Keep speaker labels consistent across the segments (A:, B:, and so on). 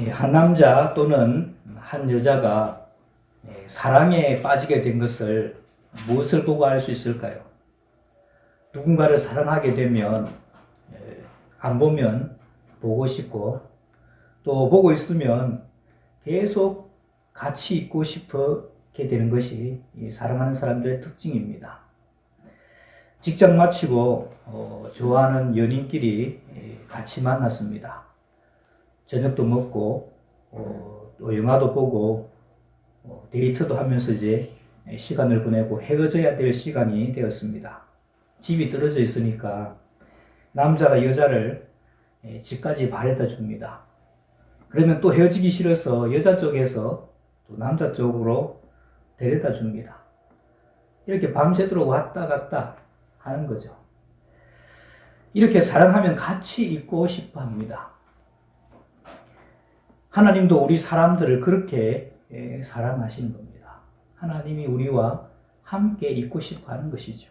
A: 한 남자 또는 한 여자가 사랑에 빠지게 된 것을 무엇을 보고 알 수 있을까요? 누군가를 사랑하게 되면 안 보면 보고 싶고, 또 보고 있으면 계속 같이 있고 싶게 되는 것이 사랑하는 사람들의 특징입니다. 직장 마치고 좋아하는 연인끼리 같이 만났습니다. 저녁도 먹고 또 영화도 보고 데이트도 하면서 이제 시간을 보내고 헤어져야 될 시간이 되었습니다. 집이 떨어져 있으니까 남자가 여자를 집까지 바래다 줍니다. 그러면 또 헤어지기 싫어서 여자 쪽에서 또 남자 쪽으로 데려다 줍니다. 이렇게 밤새도록 왔다 갔다 하는 거죠. 이렇게 사랑하면 같이 있고 싶어 합니다. 하나님도 우리 사람들을 그렇게 사랑하시는 겁니다. 하나님이 우리와 함께 있고 싶어 하는 것이죠.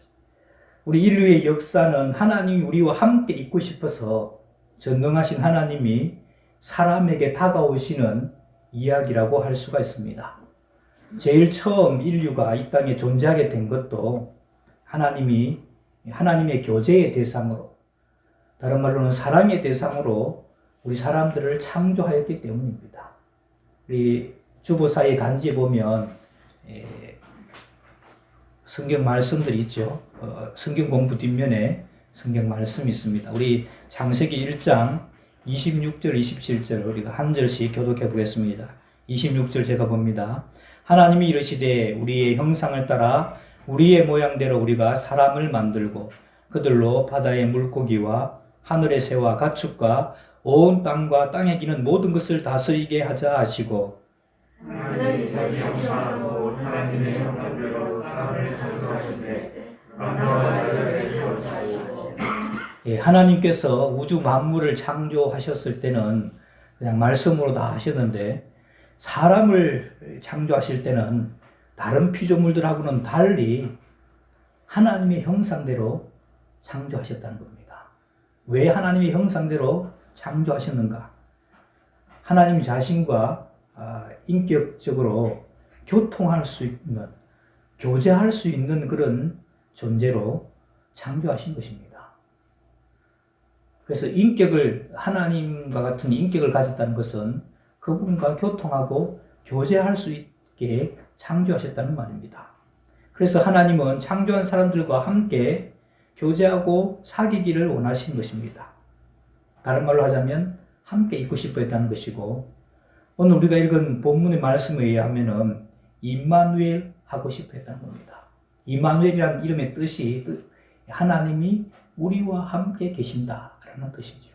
A: 우리 인류의 역사는 하나님이 우리와 함께 있고 싶어서 전능하신 하나님이 사람에게 다가오시는 이야기라고 할 수가 있습니다. 제일 처음 인류가 이 땅에 존재하게 된 것도 하나님의 교제의 대상으로, 다른 말로는 사랑의 대상으로 우리 사람들을 창조하였기 때문입니다. 우리 주보사의 간지에 보면 성경 말씀들이 있죠. 성경 공부 뒷면에 성경 말씀이 있습니다. 우리 창세기 1장 26절, 27절 우리가 한 절씩 교독해 보겠습니다. 26절 제가 봅니다. 하나님이 이르시되 우리의 형상을 따라 우리의 모양대로 우리가 사람을 만들고 그들로 바다의 물고기와 하늘의 새와 가축과 온 땅과 땅에 기는 모든 것을 다스리게 하자 하시고,
B: 하나님이 자기 형상으로 하나님의 형상대로 사람을 창조하시되 남자와 여자를 지으시고.
A: 하나님께서 우주 만물을 창조하셨을 때는 그냥 말씀으로 다 하셨는데, 사람을 창조하실 때는 다른 피조물들하고는 달리 하나님의 형상대로 창조하셨다는 겁니다. 왜 하나님의 형상대로 창조하셨는가? 하나님 자신과 인격적으로 교통할 수 있는, 교제할 수 있는 그런 존재로 창조하신 것입니다. 그래서 하나님과 같은 인격을 가졌다는 것은 그분과 교통하고 교제할 수 있게 창조하셨다는 말입니다. 그래서 하나님은 창조한 사람들과 함께 교제하고 사귀기를 원하신 것입니다. 다른 말로 하자면 함께 있고 싶어 했다는 것이고, 오늘 우리가 읽은 본문의 말씀에 의하면 임마누엘 하고 싶어 했다는 겁니다. 임마누엘이라는 이름의 뜻이 하나님이 우리와 함께 계신다라는 뜻이죠.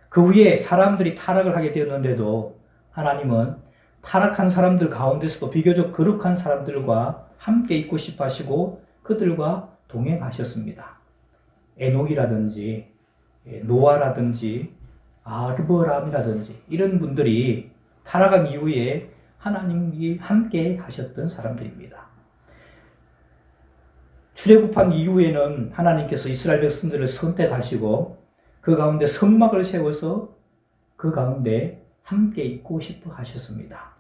A: 그 후에 사람들이 타락을 하게 되었는데도 하나님은 타락한 사람들 가운데서도 비교적 거룩한 사람들과 함께 있고 싶어 하시고 그들과 동행하셨습니다. 에녹이라든지 노아라든지 아브라함이라든지 이런 분들이 타락한 이후에 하나님이 함께 하셨던 사람들입니다. 출애굽한 이후에는 하나님께서 이스라엘 백성들을 선택하시고 그 가운데 성막을 세워서 그 가운데 함께 있고 싶어 하셨습니다.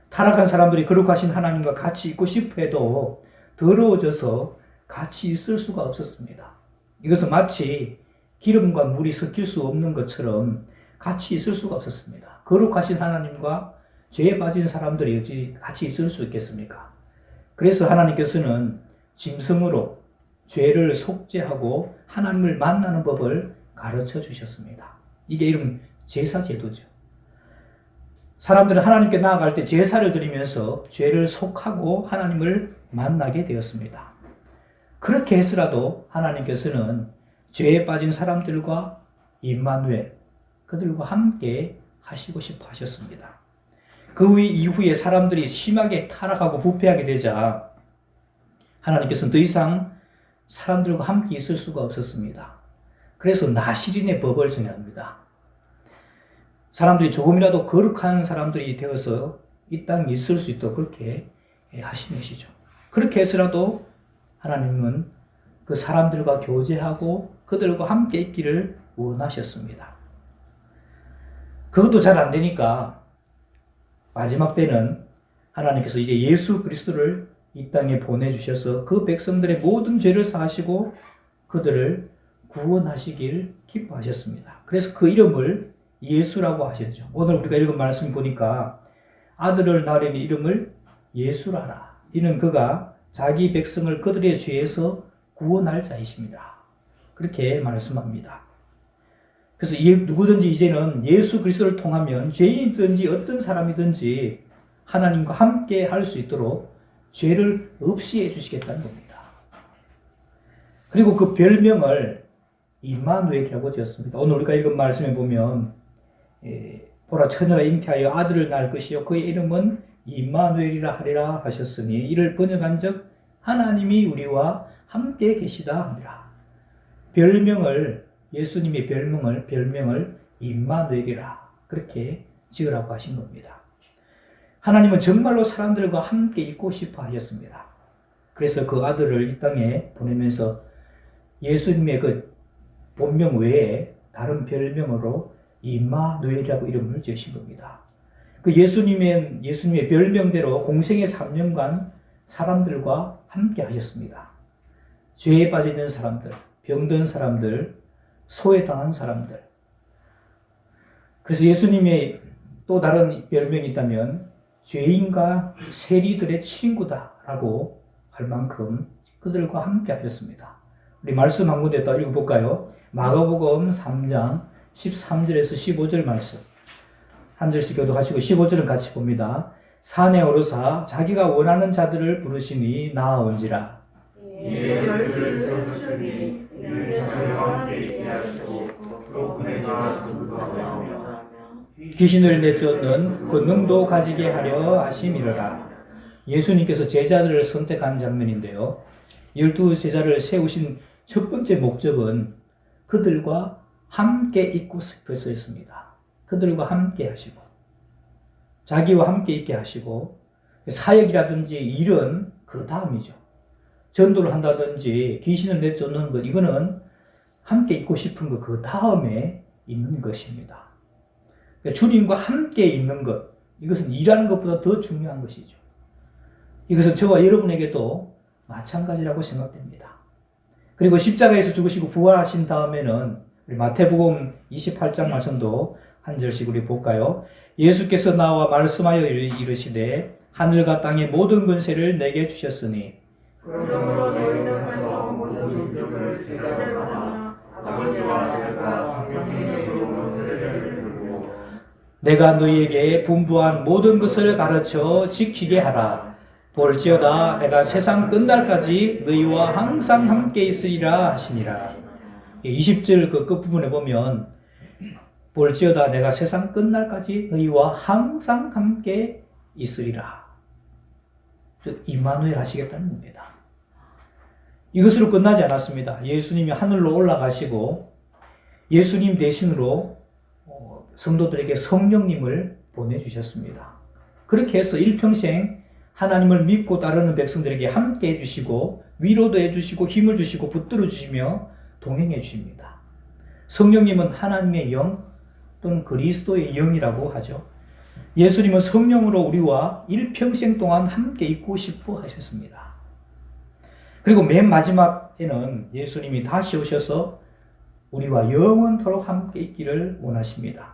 A: 타락한 사람들이 거룩하신 하나님과 같이 있고 싶어 해도 더러워져서 같이 있을 수가 없었습니다. 이것은 마치 기름과 물이 섞일 수 없는 것처럼 같이 있을 수가 없었습니다. 거룩하신 하나님과 죄에 빠진 사람들이 어찌 같이 있을 수 있겠습니까? 그래서 하나님께서는 짐승으로 죄를 속죄하고 하나님을 만나는 법을 가르쳐 주셨습니다. 이게 이름 제사제도죠. 사람들은 하나님께 나아갈 때 제사를 드리면서 죄를 속하고 하나님을 만나게 되었습니다. 그렇게 해서라도 하나님께서는 죄에 빠진 사람들과 임마누엘, 그들과 함께 하시고 싶어 하셨습니다. 그 이후에 사람들이 심하게 타락하고 부패하게 되자 하나님께서는 더 이상 사람들과 함께 있을 수가 없었습니다. 그래서 나시린의 법을 정합니다. 사람들이 조금이라도 거룩한 사람들이 되어서 이 땅에 있을 수 있도록 그렇게 하신 것이죠. 그렇게 해서라도 하나님은 그 사람들과 교제하고 그들과 함께 있기를 원하셨습니다. 그것도 잘 안 되니까 마지막 때는 하나님께서 이제 예수 그리스도를 이 땅에 보내주셔서 그 백성들의 모든 죄를 사하시고 그들을 구원하시길 기뻐하셨습니다. 그래서 그 이름을 예수라고 하셨죠. 오늘 우리가 읽은 말씀 보니까 아들을 낳으려니 이름을 예수라라. 이는 그가 자기 백성을 그들의 죄에서 구원할 자이십니다. 그렇게 말씀합니다. 그래서 누구든지 이제는 예수 그리스도를 통하면 죄인이든지 어떤 사람이든지 하나님과 함께 할 수 있도록 죄를 없이 해주시겠다는 겁니다. 그리고 그 별명을 임마누엘이라고 지었습니다. 오늘 우리가 읽은 말씀에 보면 보라 처녀가 잉태하여 아들을 낳을 것이요 그의 이름은 임마누엘이라 하리라 하셨으니 이를 번역한즉 하나님이 우리와 함께 계시다 합니다. 별명을 예수님의 별명을 임마누엘이라 그렇게 지으라고 하신 겁니다. 하나님은 정말로 사람들과 함께 있고 싶어 하셨습니다. 그래서 그 아들을 이 땅에 보내면서 예수님의 그 본명 외에 다른 별명으로 임마누엘이라고 이름을 지으신 겁니다. 그 예수님의 별명대로 공생의 3년간 사람들과 함께 하셨습니다. 죄에 빠져 있는 사람들, 병든 사람들, 소외당한 사람들. 그래서 예수님의 또 다른 별명이 있다면 죄인과 세리들의 친구다라고 할 만큼 그들과 함께 하셨습니다. 우리 말씀 한 군데 더 읽어볼까요? 마가복음 3장 13절에서 15절 말씀. 한 절씩 교독하시고 15절은 같이 봅니다. 산에 오르사 자기가 원하는 자들을 부르시니 나아온지라.
B: 열두를 세우시니 이를 저희와 함께 있게 하시고 또 그네가 전도하며
A: 귀신을 내쫓는 권능도 가지게 하려 하심이로라. 예수님께서 제자들을 선택한 장면인데요. 12 제자를 세우신 첫 번째 목적은 그들과 함께 있고 싶어서였습니다. 그들과 함께 하시고 자기와 함께 있게 하시고 사역이라든지 일은 그 다음이죠. 전도를 한다든지 귀신을 내쫓는 것 이거는 함께 있고 싶은 것 그 다음에 있는 것입니다. 주님과 함께 있는 것 이것은 일하는 것보다 더 중요한 것이죠. 이것은 저와 여러분에게도 마찬가지라고 생각됩니다. 그리고 십자가에서 죽으시고 부활하신 다음에는 우리 마태복음 28장 말씀도 한 절씩 우리 볼까요? 예수께서 나와 말씀하여 이르시되 하늘과 땅의 모든 권세를 내게 주셨으니
B: 그러므로 너희는 가서 모든 민족을 제자로 삼아 아버지와 아들과 성령의 이름으로 세례를 주고
A: 내가 너희에게 분부한 모든 것을 가르쳐 지키게 하라. 볼지어다 내가 세상 끝날까지 너희와 항상 함께 있으리라 하시니라. 20절 그 끝부분에 보면 볼지어다 내가 세상 끝날까지 너희와 항상 함께 있으리라. 임마누엘 하시겠다는 겁니다. 이것으로 끝나지 않았습니다. 예수님이 하늘로 올라가시고 예수님 대신으로 성도들에게 성령님을 보내주셨습니다. 그렇게 해서 일평생 하나님을 믿고 따르는 백성들에게 함께 해주시고 위로도 해주시고 힘을 주시고 붙들어 주시며 동행해 주십니다. 성령님은 하나님의 영 또는 그리스도의 영이라고 하죠. 예수님은 성령으로 우리와 일평생 동안 함께 있고 싶어 하셨습니다. 그리고 맨 마지막에는 예수님이 다시 오셔서 우리와 영원토록 함께 있기를 원하십니다.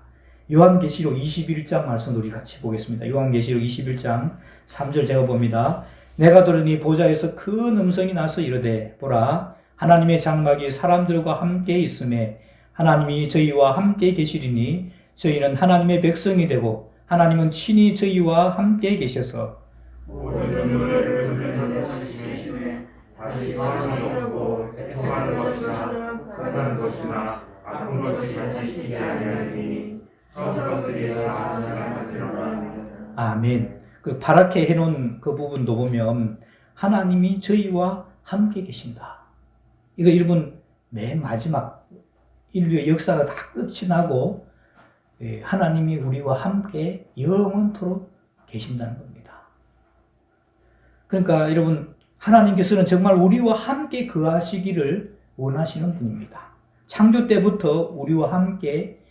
A: 요한계시록 21장 말씀도 우리 같이 보겠습니다. 요한계시록 21장 3절 제가 봅니다. 내가 들으니 보좌에서 큰 음성이 나서 이르되 보라 하나님의 장막이 사람들과 함께 있음에 하나님이 저희와 함께 계시리니 저희는 하나님의 백성이 되고 하나님은 친히 저희와 함께 계셔서
B: 모든 눈물을 흘리면서 지키시네 다시 사람이 없고 애통하는 것이나 극하는 것이나 아픈 것이 다시 있지 아니하리니 천사들이 다 찬양하시리라.
A: 아멘. 그 파랗게 해놓은 그 부분도 보면 하나님이 저희와 함께 계신다. 이거 여러분 맨 마지막 인류의 역사가 다 끝이 나고 하나님이 우리와 함께 영원토록 계신다는 겁니다. 그러니까 여러분 하나님께서는 정말 우리와 함께 거하시기를 원하시는 분입니다. 창조 때부터 우리와 함께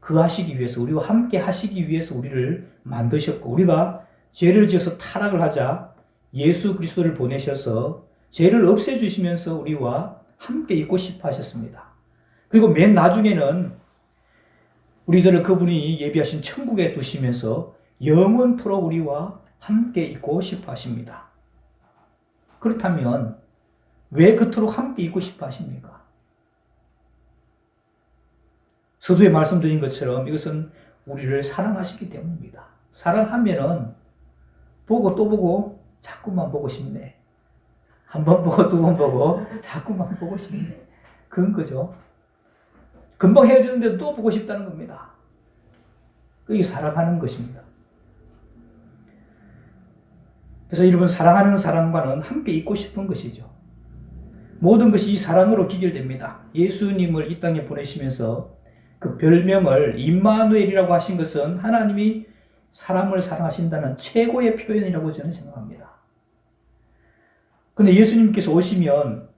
A: 거하시기 위해서, 우리와 함께 하시기 위해서 우리를 만드셨고, 우리가 죄를 지어서 타락을 하자 예수 그리스도를 보내셔서 죄를 없애주시면서 우리와 함께 있고 싶어 하셨습니다. 그리고 맨 나중에는 우리들을 그분이 예비하신 천국에 두시면서 영원토록 우리와 함께 있고 싶어 하십니다. 그렇다면 왜 그토록 함께 있고 싶어 하십니까? 서두에 말씀드린 것처럼 이것은 우리를 사랑하시기 때문입니다. 사랑하면은 보고 또 보고 자꾸만 보고 싶네. 한 번 보고 두 번 보고 자꾸만 보고 싶네. 그건 거죠. 금방 헤어졌는데도 또 보고 싶다는 겁니다. 그게 사랑하는 것입니다. 그래서 여러분, 사랑하는 사람과는 함께 있고 싶은 것이죠. 모든 것이 이 사랑으로 기결됩니다. 예수님을 이 땅에 보내시면서 그 별명을 임마누엘이라고 하신 것은 하나님이 사람을 사랑하신다는 최고의 표현이라고 저는 생각합니다. 그런데 예수님께서 오시면,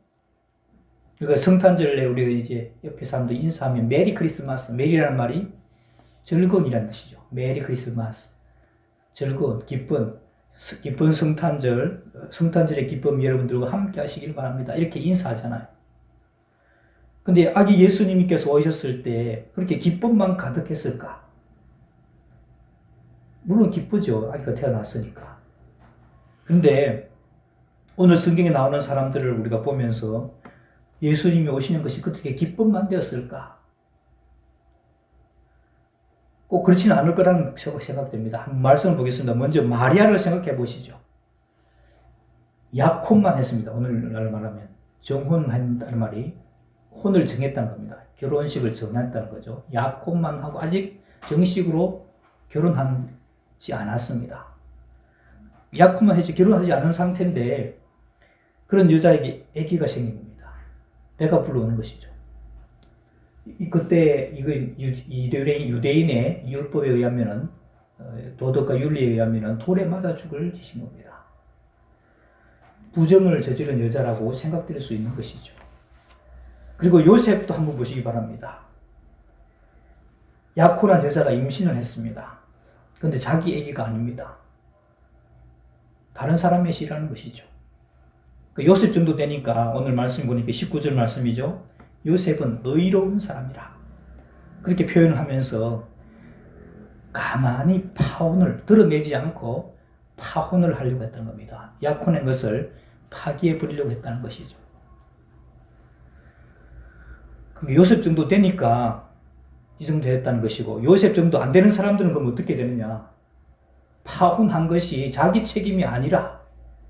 A: 그러니까 성탄절에 우리가 이제 옆에 사람들 인사하면 메리 크리스마스, 메리라는 말이 즐거움이라는 뜻이죠. 메리 크리스마스, 즐거운, 기쁜 성탄절의 기쁨 여러분들과 함께 하시길 바랍니다. 이렇게 인사하잖아요. 근데 아기 예수님께서 오셨을 때 그렇게 기쁨만 가득했을까? 물론 기쁘죠. 아기가 태어났으니까. 그런데 오늘 성경에 나오는 사람들을 우리가 보면서 예수님이 오시는 것이 그렇게 기쁨만 되었을까? 꼭 그렇지는 않을 거라는 생각됩니다. 한 말씀을 보겠습니다. 먼저 마리아를 생각해 보시죠. 약혼만 했습니다. 오늘날 말하면 정혼한다는 말이 혼을 정했다는 겁니다. 결혼식을 정했다는 거죠. 약혼만 하고 아직 정식으로 결혼하지 않았습니다. 약혼만 했지 결혼하지 않은 상태인데 그런 여자에게 아기가 생긴 겁니다. 배가 불러오는 것이죠. 그때 이거 유대인의 율법에 의하면은, 도덕과 윤리에 의하면은 돌에 맞아 죽을 짓인 겁니다. 부정을 저지른 여자라고 생각될 수 있는 것이죠. 그리고 요셉도 한번 보시기 바랍니다. 약혼한 여자가 임신을 했습니다. 그런데 자기 아기가 아닙니다. 다른 사람의 시라는 것이죠. 요셉 정도 되니까 오늘 말씀 보니까 19절 말씀이죠. 요셉은 의로운 사람이라 그렇게 표현을 하면서 가만히 파혼을 드러내지 않고 파혼을 하려고 했던 겁니다. 약혼한 것을 파기해 버리려고 했다는 것이죠. 요셉 정도 되니까 이 정도 됐다는 것이고, 요셉 정도 안 되는 사람들은 그럼 어떻게 되느냐? 파혼한 것이 자기 책임이 아니라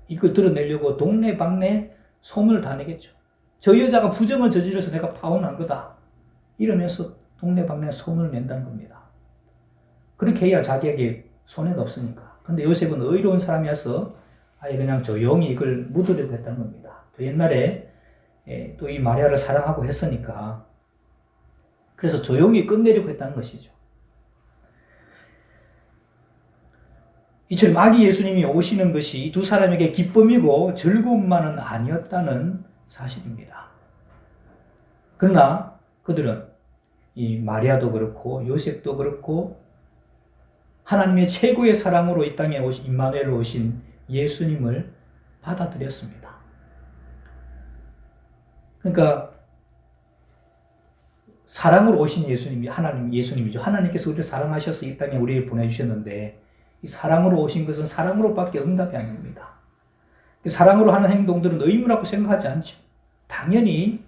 A: 이거 드러내려고 동네방네 소문을 다 내겠죠. 저 여자가 부정을 저질러서 내가 파혼한 거다 이러면서 동네방네 소문을 낸다는 겁니다. 그렇게 해야 자기에게 손해가 없으니까. 근데 요셉은 의로운 사람이어서 아예 그냥 조용히 이걸 묻으려고 했다는 겁니다. 또 옛날에 또 이 마리아를 사랑하고 했으니까 그래서 조용히 끝내려고 했다는 것이죠. 이처럼 아기 예수님이 오시는 것이 두 사람에게 기쁨이고 즐거움만은 아니었다는 사실입니다. 그러나 그들은 이 마리아도 그렇고 요셉도 그렇고 하나님의 최고의 사랑으로 이 땅에 오신 임마누엘로 오신 예수님을 받아들였습니다. 그러니까 사랑으로 오신 예수님이 예수님이죠. 하나님께서 우리를 사랑하셔서 이 땅에 우리를 보내주셨는데 이 사랑으로 오신 것은 사랑으로밖에 응답이 아닙니다. 사랑으로 하는 행동들은 의무라고 생각하지 않죠. 당연히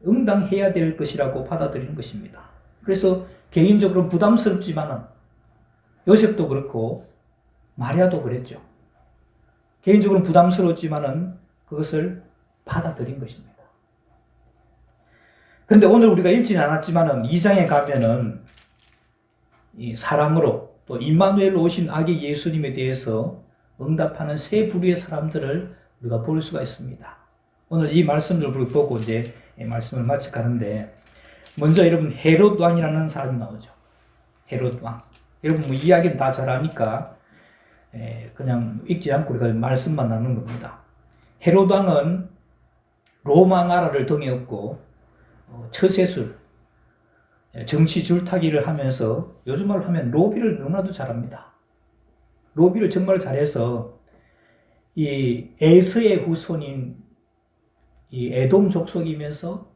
A: 응당해야 될 것이라고 받아들이는 것입니다. 그래서 개인적으로 부담스럽지만은 요셉도 그렇고 마리아도 그랬죠. 개인적으로 부담스러웠지만은 그것을 받아들인 것입니다. 그런데 오늘 우리가 읽지는 않았지만은 2장에 가면은 이 사랑으로 또 임마누엘로 오신 아기 예수님에 대해서 응답하는 세 부류의 사람들을 우리가 볼 수가 있습니다. 오늘 이 말씀들을 보고 이제 말씀을 마쳐가는데, 먼저 여러분 헤롯 왕이라는 사람이 나오죠. 헤롯 왕. 여러분 뭐 이야기는 다 잘 아니까 그냥 읽지 않고 우리가 말씀만 나누는 겁니다. 헤롯 왕은 로마 나라를 등에 업고 처세술, 정치 줄타기를 하면서 요즘 말로 하면 로비를 너무나도 잘합니다. 로비를 정말 잘해서 이 에서의 후손인 이 에돔 족속이면서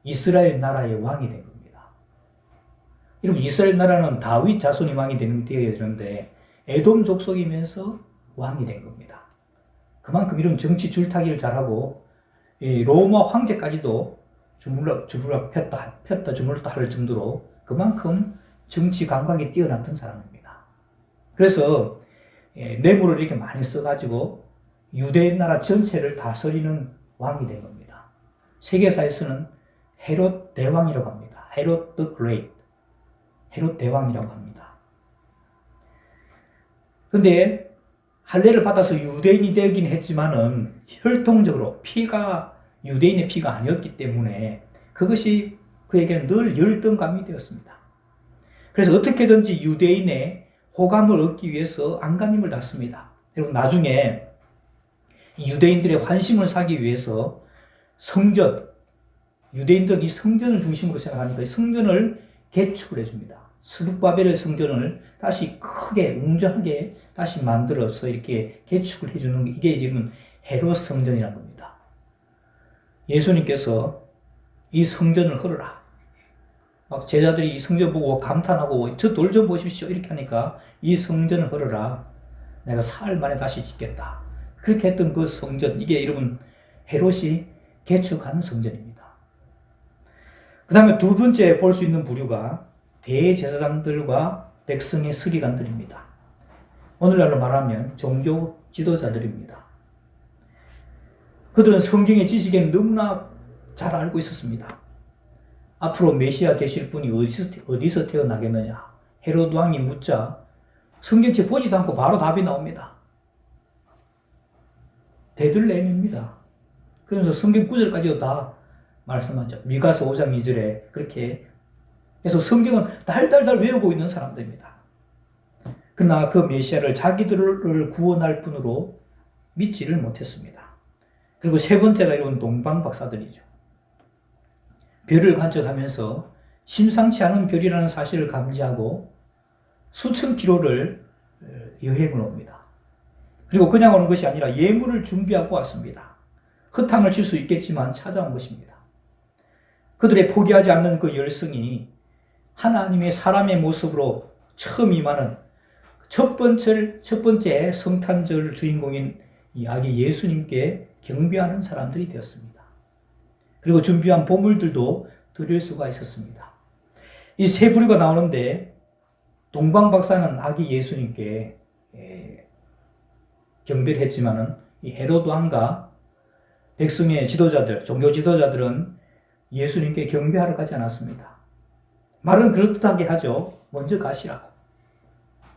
A: 이스라엘 나라의 왕이 된 겁니다. 여러분 이스라엘 나라는 다윗 자손이 왕이 되어야 되는데 에돔 족속이면서 왕이 된 겁니다. 그만큼 이런 정치 줄타기를 잘하고 로마 황제까지도 주물러 폈다 주물렀다 할 정도로 그만큼 정치 감각이 뛰어났던 사람입니다. 그래서 뇌물을 이렇게 많이 써가지고 유대 나라 전체를 다스리는 왕이 된 겁니다. 세계사에서는 헤롯 대왕이라고 합니다. 헤롯 the Great, 헤롯 대왕이라고 합니다. 그런데 할례를 받아서 유대인이 되긴 했지만은 혈통적으로 피가 유대인의 피가 아니었기 때문에 그것이 그에게는 늘 열등감이 되었습니다. 그래서 어떻게든지 유대인의 호감을 얻기 위해서 안간힘을 놨습니다. 여러분 나중에 유대인들의 환심을 사기 위해서 성전, 유대인들은 이 성전을 중심으로 생각하니까 이 성전을 개축을 해줍니다. 스룹바벨의 성전을 다시 크게 웅장하게 다시 만들어서 이렇게 개축을 해주는 이게 지금 헤롯 성전이라는 겁니다. 예수님께서 이 성전을 헐어라. 막 제자들이 이 성전 보고 감탄하고 저 돌 좀 보십시오 이렇게 하니까 이 성전을 헐어라. 내가 사흘 만에 다시 짓겠다. 그렇게 했던 그 성전, 이게 여러분 헤롯이 개축한 성전입니다. 그 다음에 두 번째 볼 수 있는 부류가 대제사장들과 백성의 서기관들입니다. 오늘날로 말하면 종교 지도자들입니다. 그들은 성경의 지식에 너무나 잘 알고 있었습니다. 앞으로 메시아 되실 분이 어디서 태어나겠느냐? 헤롯 왕이 묻자 성경책 보지도 않고 바로 답이 나옵니다. 베들레헴입니다. 그러면서 성경 구절까지도 다 말씀하죠. 미가서 5장 2절에 그렇게 해서 성경은 달달달 외우고 있는 사람들입니다. 그러나 그 메시아를 자기들을 구원할 분으로 믿지를 못했습니다. 그리고 세 번째가 이런 동방박사들이죠. 별을 관측하면서 심상치 않은 별이라는 사실을 감지하고 수천 킬로를 여행을 옵니다. 그리고 그냥 오는 것이 아니라 예물을 준비하고 왔습니다. 허탕을 칠 수 있겠지만 찾아온 것입니다. 그들의 포기하지 않는 그 열성이 하나님의 사람의 모습으로 처음 임하는 첫 번째 성탄절 주인공인 이 아기 예수님께 경배하는 사람들이 되었습니다. 그리고 준비한 보물들도 드릴 수가 있었습니다. 이 세 부류가 나오는데 동방박사는 아기 예수님께 경배를 했지만은 이 헤롯 왕과 백성의 지도자들, 종교 지도자들은 예수님께 경배하러 가지 않았습니다. 말은 그럴듯하게 하죠. 먼저 가시라고.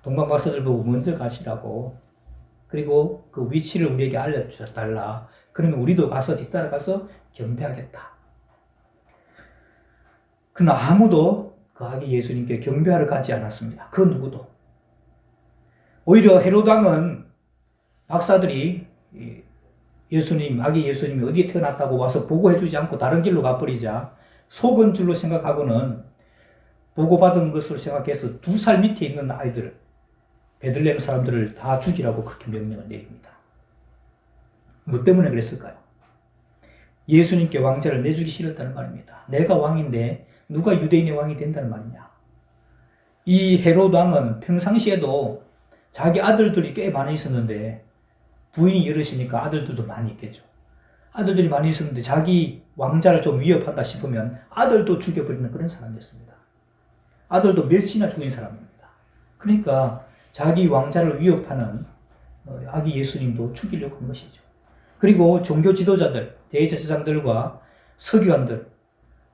A: 동방박사들 보고 먼저 가시라고. 그리고 그 위치를 우리에게 알려달라. 그러면 우리도 가서 뒤따라가서 경배하겠다. 그러나 아무도 그 아기 예수님께 경배하러 가지 않았습니다. 그 누구도. 오히려 헤롯 왕은 박사들이 아기 예수님이 어디에 태어났다고 와서 보고해주지 않고 다른 길로 가버리자 속은 줄로 생각하고는 보고받은 것을 생각해서 2살 밑에 있는 아이들을, 베들레헴 사람들을 다 죽이라고 그렇게 명령을 내립니다. 뭐 때문에 그랬을까요? 예수님께 왕자를 내주기 싫었다는 말입니다. 내가 왕인데 누가 유대인의 왕이 된다는 말이냐. 이 헤롯 왕은 평상시에도 자기 아들들이 꽤 많이 있었는데 부인이 여럿이니까 아들들도 많이 있겠죠. 아들들이 많이 있었는데 자기 왕자를 좀 위협한다 싶으면 아들도 죽여버리는 그런 사람이었습니다. 아들도 몇이나 죽인 사람입니다. 그러니까 자기 왕자를 위협하는 아기 예수님도 죽이려고 한 것이죠. 그리고 종교 지도자들, 대제사장들과 서기관들,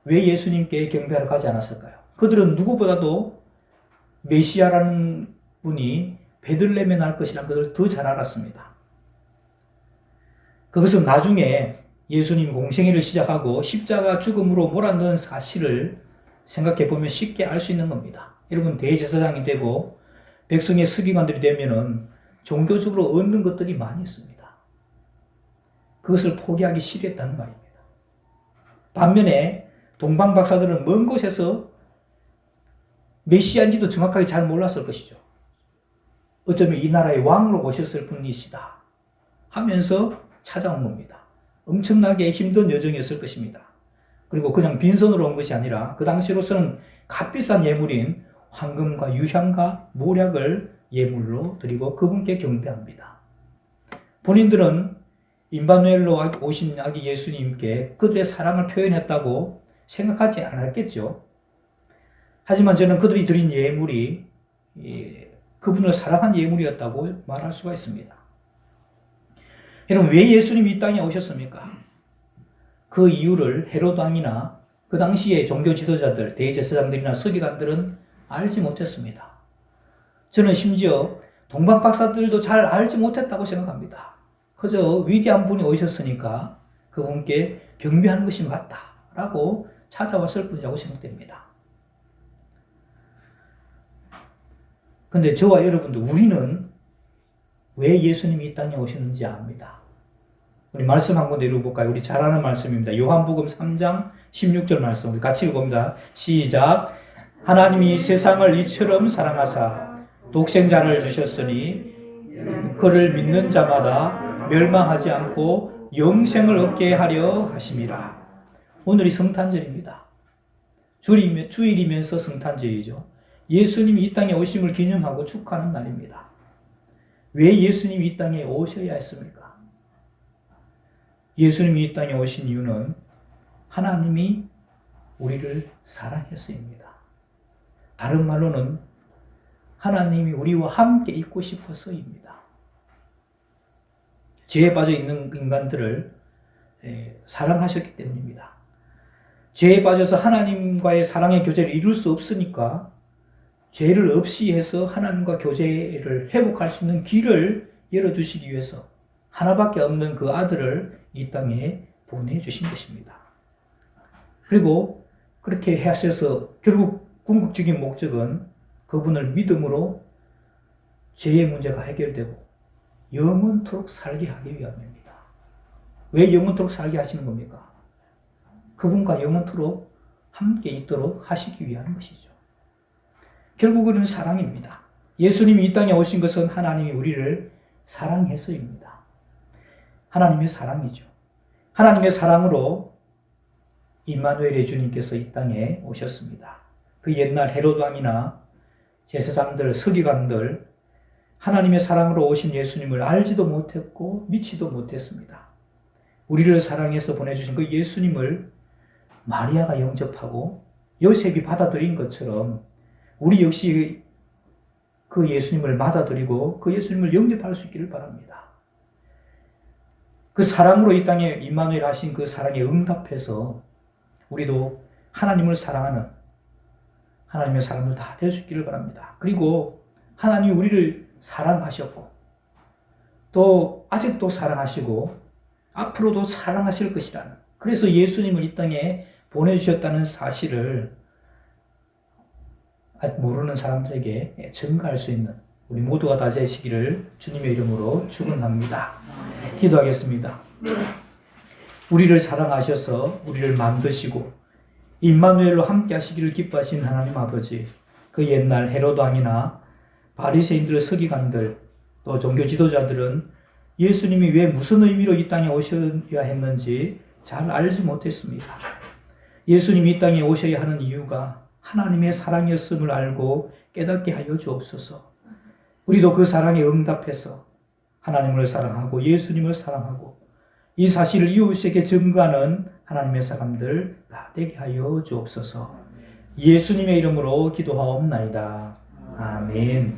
A: 왜 예수님께 경배하러 가지 않았을까요? 그들은 누구보다도 메시아라는 분이 베들레헴에 날 것이라는 것을 더 잘 알았습니다. 그것은 나중에 예수님 공생애를 시작하고 십자가 죽음으로 몰아넣은 사실을 생각해 보면 쉽게 알 수 있는 겁니다. 여러분 대제사장이 되고 백성의 서기관들이 되면은 종교적으로 얻는 것들이 많이 있습니다. 그것을 포기하기 싫었다는 말입니다. 반면에 동방박사들은 먼 곳에서 메시아인지도 정확하게 잘 몰랐을 것이죠. 어쩌면 이 나라의 왕으로 오셨을 분이시다 하면서 찾아온 겁니다. 엄청나게 힘든 여정이었을 것입니다. 그리고 그냥 빈손으로 온 것이 아니라 그 당시로서는 값비싼 예물인 황금과 유향과 모략을 예물로 드리고 그분께 경배합니다. 본인들은 임마누엘로 오신 아기 예수님께 그들의 사랑을 표현했다고 생각하지 않았겠죠. 하지만 저는 그들이 드린 예물이 그분을 사랑한 예물이었다고 말할 수가 있습니다. 여러분, 왜 예수님이 이 땅에 오셨습니까? 그 이유를 헤로드 왕이나 그 당시의 종교 지도자들, 대제사장들이나 서기관들은 알지 못했습니다. 저는 심지어 동방 박사들도 잘 알지 못했다고 생각합니다. 그저 위대한 분이 오셨으니까 그분께 경배하는 것이 맞다라고 찾아왔을 뿐이라고 생각됩니다. 근데 저와 여러분들, 우리는 왜 예수님이 이 땅에 오셨는지 압니다. 우리 말씀 한번 내려볼까요? 우리 잘 아는 말씀입니다. 요한복음 3장 16절 말씀 우리 같이 읽어봅니다. 시작. 하나님이 세상을 이처럼 사랑하사 독생자를 주셨으니 그를 믿는 자마다 멸망하지 않고 영생을 얻게 하려 하심이라. 오늘이 성탄절입니다. 주일이면서 성탄절이죠. 예수님이 이 땅에 오심을 기념하고 축하하는 날입니다. 왜 예수님이 이 땅에 오셔야 했습니까? 예수님이 이 땅에 오신 이유는 하나님이 우리를 사랑했습니다. 다른 말로는 하나님이 우리와 함께 있고 싶어서입니다. 죄에 빠져 있는 인간들을 사랑하셨기 때문입니다. 죄에 빠져서 하나님과의 사랑의 교제를 이룰 수 없으니까 죄를 없이 해서 하나님과 교제를 회복할 수 있는 길을 열어주시기 위해서 하나밖에 없는 그 아들을 이 땅에 보내주신 것입니다. 그리고 그렇게 하셔서 결국 궁극적인 목적은 그분을 믿음으로 죄의 문제가 해결되고 영원토록 살게 하기 위함입니다. 왜 영원토록 살게 하시는 겁니까? 그분과 영원토록 함께 있도록 하시기 위한 것이죠. 결국은 사랑입니다. 예수님이 이 땅에 오신 것은 하나님이 우리를 사랑해서입니다. 하나님의 사랑이죠. 하나님의 사랑으로 임마누엘의 주님께서 이 땅에 오셨습니다. 그 옛날 헤로드 왕이나 제사장들, 서기관들, 하나님의 사랑으로 오신 예수님을 알지도 못했고 믿지도 못했습니다. 우리를 사랑해서 보내주신 그 예수님을 마리아가 영접하고 요셉이 받아들인 것처럼 우리 역시 그 예수님을 받아들이고 그 예수님을 영접할 수 있기를 바랍니다. 그 사랑으로 이 땅에 임마누엘 하신 그 사랑에 응답해서 우리도 하나님을 사랑하는 하나님의 사람들 다 될 수 있기를 바랍니다. 그리고 하나님이 우리를 사랑하셨고 또 아직도 사랑하시고 앞으로도 사랑하실 것이라는, 그래서 예수님을 이 땅에 보내주셨다는 사실을 모르는 사람들에게 증거할 수 있는 우리 모두가 다 되시기를 주님의 이름으로 축원합니다. 기도하겠습니다. 우리를 사랑하셔서 우리를 만드시고 임마누엘로 함께 하시기를 기뻐하신 하나님 아버지, 그 옛날 헤로드 왕이나 바리새인들, 서기관들, 또 종교 지도자들은 예수님이 왜 무슨 의미로 이 땅에 오셔야 했는지 잘 알지 못했습니다. 예수님이 이 땅에 오셔야 하는 이유가 하나님의 사랑이었음을 알고 깨닫게 하여 주옵소서. 우리도 그 사랑에 응답해서 하나님을 사랑하고 예수님을 사랑하고 이 사실을 이웃에게 증거하는 하나님의 사람들 다 되게 하여 주옵소서. 예수님의 이름으로 기도하옵나이다. 아멘.